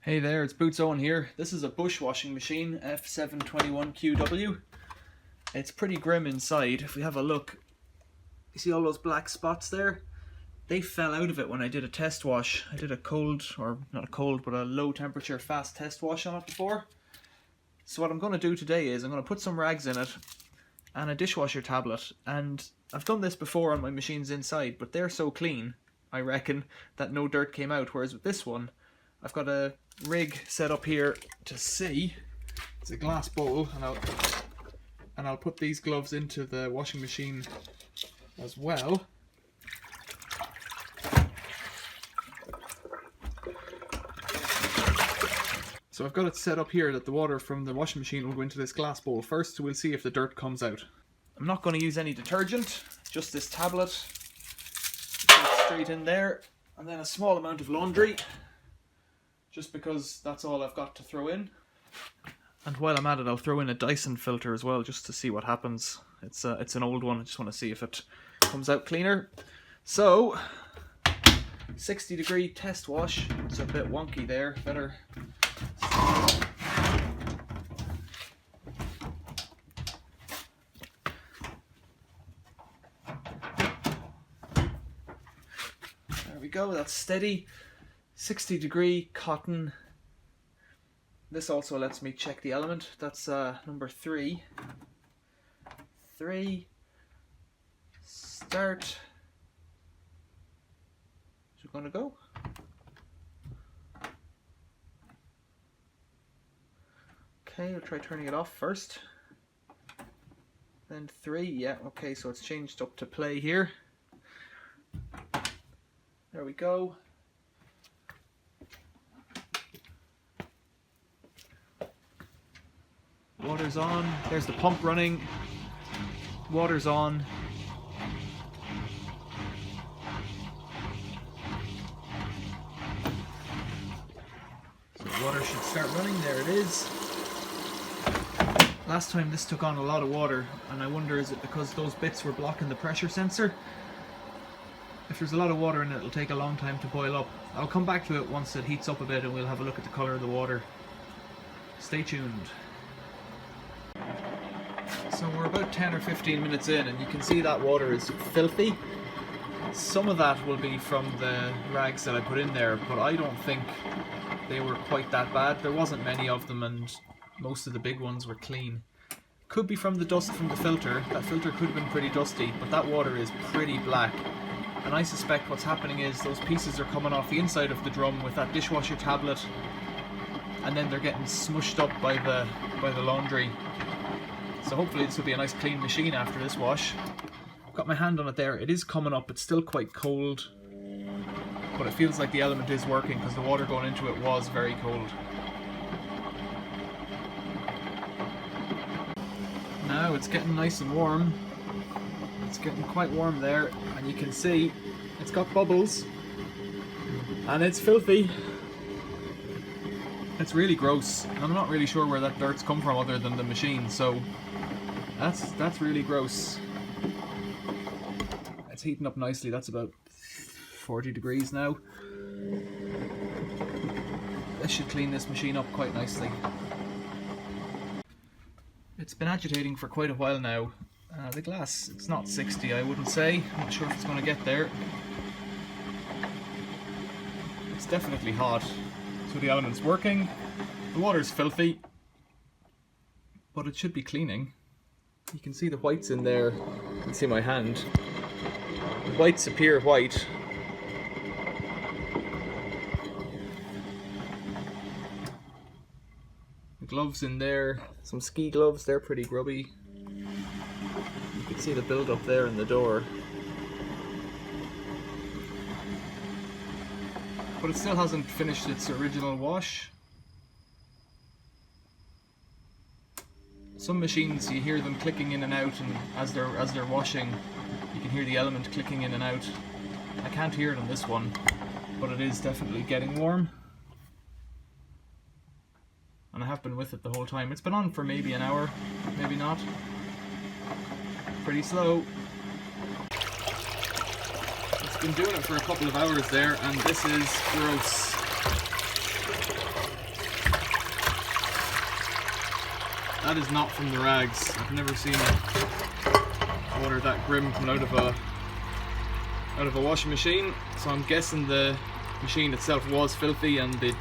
Hey there, it's Boots Owen here. This is a bush washing machine, F721QW. It's pretty grim inside. If we have a look, you see all those black spots there? They fell out of it when I did a test wash. I did a cold, or not a cold, but a low temperature fast test wash on it before. So what I'm going to do today is I'm going to put some rags in it and a dishwasher tablet. And I've done this before on my machines inside, but they're so clean, I reckon, that no dirt came out. Whereas with this one, I've got a rig set up here to see. It's a glass bowl, and I'll put these gloves into the washing machine as well. So I've got it set up here that the water from the washing machine will go into this glass bowl first, so we'll see if the dirt comes out. I'm not going to use any detergent, just this tablet. Straight in there, and then a small amount of laundry, just because that's all I've got to throw in. And while I'm at it, I'll throw in a Dyson filter as well, just to see what happens. It's an old one, I just want to see if it comes out cleaner. So, 60-degree test wash. It's a bit wonky there, better. There we go, that's steady. 60-degree cotton. This also lets me check the element. That's number 3. 3. Start. Is it going to go? Okay, I'll try turning it off first. Then 3. Yeah, okay, so it's changed up to play here. There we go. Water's on. There's the pump running. Water's on. So the water should start running. There it is. Last time this took on a lot of water, and I wonder, is it because those bits were blocking the pressure sensor? If there's a lot of water in it, it'll take a long time to boil up. I'll come back to it once it heats up a bit and we'll have a look at the colour of the water. Stay tuned. So we're about 10 or 15 minutes in, and you can see that water is filthy. Some of that will be from the rags that I put in there, but I don't think they were quite that bad. There wasn't many of them, and most of the big ones were clean. Could be from the dust from the filter. That filter could have been pretty dusty, but that water is pretty black. And I suspect what's happening is those pieces are coming off the inside of the drum with that dishwasher tablet, and then they're getting smushed up by the laundry. So hopefully this will be a nice clean machine after this wash. I've got my hand on it there. It is coming up. It's still quite cold, but it feels like the element is working because the water going into it was very cold. Now it's getting nice and warm. It's getting quite warm there, and you can see it's got bubbles and it's filthy. It's really gross. I'm not really sure where that dirt's come from other than the machine, so that's really gross. It's heating up nicely. That's about 40 degrees now. This should clean this machine up quite nicely. It's been agitating for quite a while now. The glass, it's not 60, I wouldn't say. I'm not sure if it's going to get there. It's definitely hot. So the element's working. The water's filthy, but it should be cleaning. You can see the whites in there. You can see my hand. The whites appear white. The gloves in there, some ski gloves, they're pretty grubby. You can see the build up there in the door. But it still hasn't finished its original wash. Some machines, you hear them clicking in and out, and as they're washing, you can hear the element clicking in and out. I can't hear it on this one, but it is definitely getting warm. And I have been with it the whole time. It's been on for maybe an hour, maybe not. Pretty slow. It's been doing it for a couple of hours there, and this is gross. That is not from the rags. I've never seen water that grim coming out of a washing machine. So I'm guessing the machine itself was filthy and the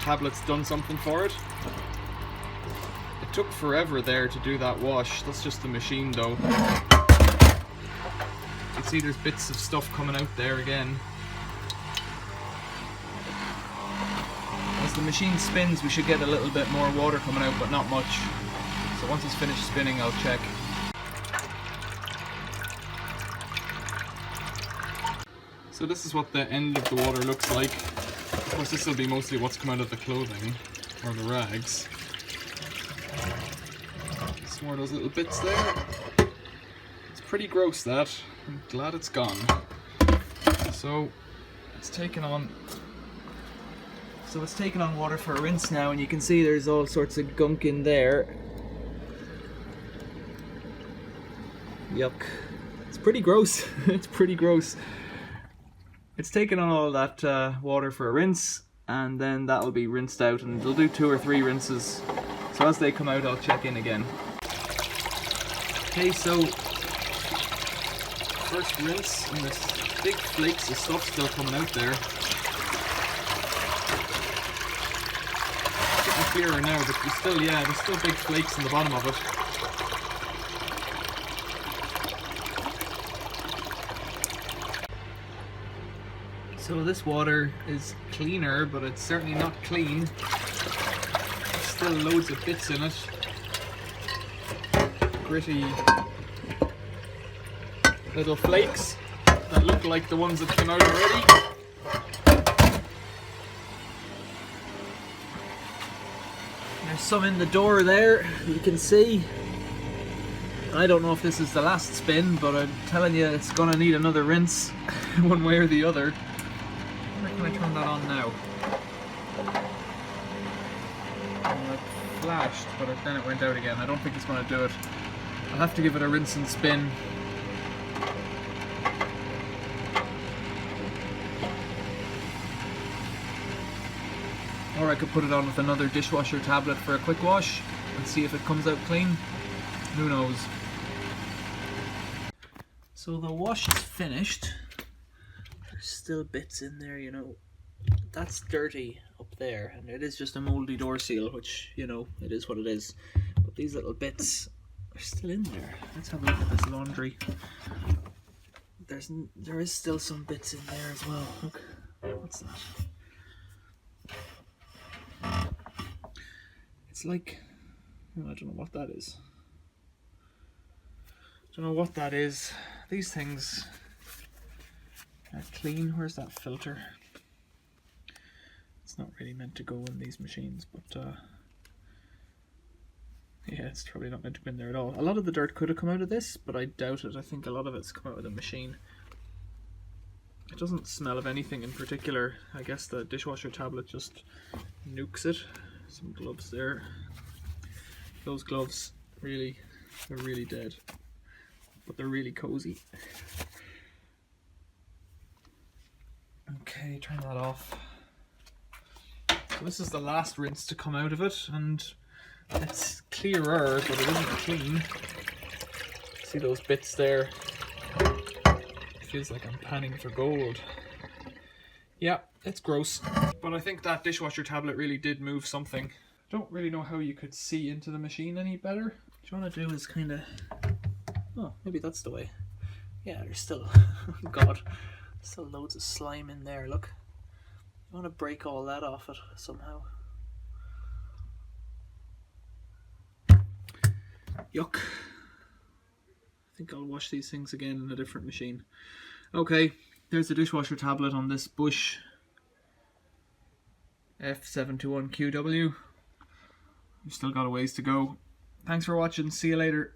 tablet's done something for it. It took forever there to do that wash. That's just the machine though. You can see there's bits of stuff coming out there again. As the machine spins, we should get a little bit more water coming out, but not much. So once it's finished spinning, I'll check. So this is what the end of the water looks like. Of course, this will be mostly what's come out of the clothing, or the rags. Some more of those little bits there. It's pretty gross, that. I'm glad it's gone. So it's taken on water for a rinse now, and you can see there's all sorts of gunk in there. Yuck. It's pretty gross. It's pretty gross. It's taken on all that water for a rinse, and then that'll be rinsed out, and it'll do 2 or 3 rinses. So as they come out, I'll check in again. Okay, so first rinse, and there's big flakes of stuff still coming out there. It's getting clearer now, but there's still big flakes in the bottom of it. So this water is cleaner, but it's certainly not clean. There's still loads of bits in it. Gritty little flakes that look like the ones that came out already. There's some in the door there, you can see. I don't know if this is the last spin, but I'm telling you, it's gonna need another rinse, one way or the other. Can I turn that on now? Well, it flashed, but then it went out again. I don't think it's going to do it. I'll have to give it a rinse and spin. Or I could put it on with another dishwasher tablet for a quick wash and see if it comes out clean. Who knows? So the wash is finished. There's still bits in there, you know. That's dirty up there, and it is just a mouldy door seal, which, you know, it is what it is. But these little bits are still in there. Let's have a look at this laundry. There is still some bits in there as well. Look, what's that? It's like, I don't know what that is. Don't know what that is. These things are clean. Where's that filter? It's not really meant to go in these machines, but yeah, it's probably not meant to go in there at all. A lot of the dirt could have come out of this, but I doubt it. I think a lot of it's come out of the machine. It doesn't smell of anything in particular. I guess the dishwasher tablet just nukes it. Some gloves there. Those gloves are really dead, but they're really cozy. Okay, turn that off. So this is the last rinse to come out of it, and it's clearer, but it isn't clean. See those bits there? It feels like I'm panning for gold. Yeah, it's gross. But I think that dishwasher tablet really did move something. Don't really know how you could see into the machine any better. What you want to do is kind of... Oh, maybe that's the way. Yeah, there's still... God. Still loads of slime in there, look. You want to break all that off it somehow. Yuck. I think I'll wash these things again in a different machine. Okay, there's the dishwasher tablet on this Bush F721QW. We've still got a ways to go. Thanks for watching, see you later.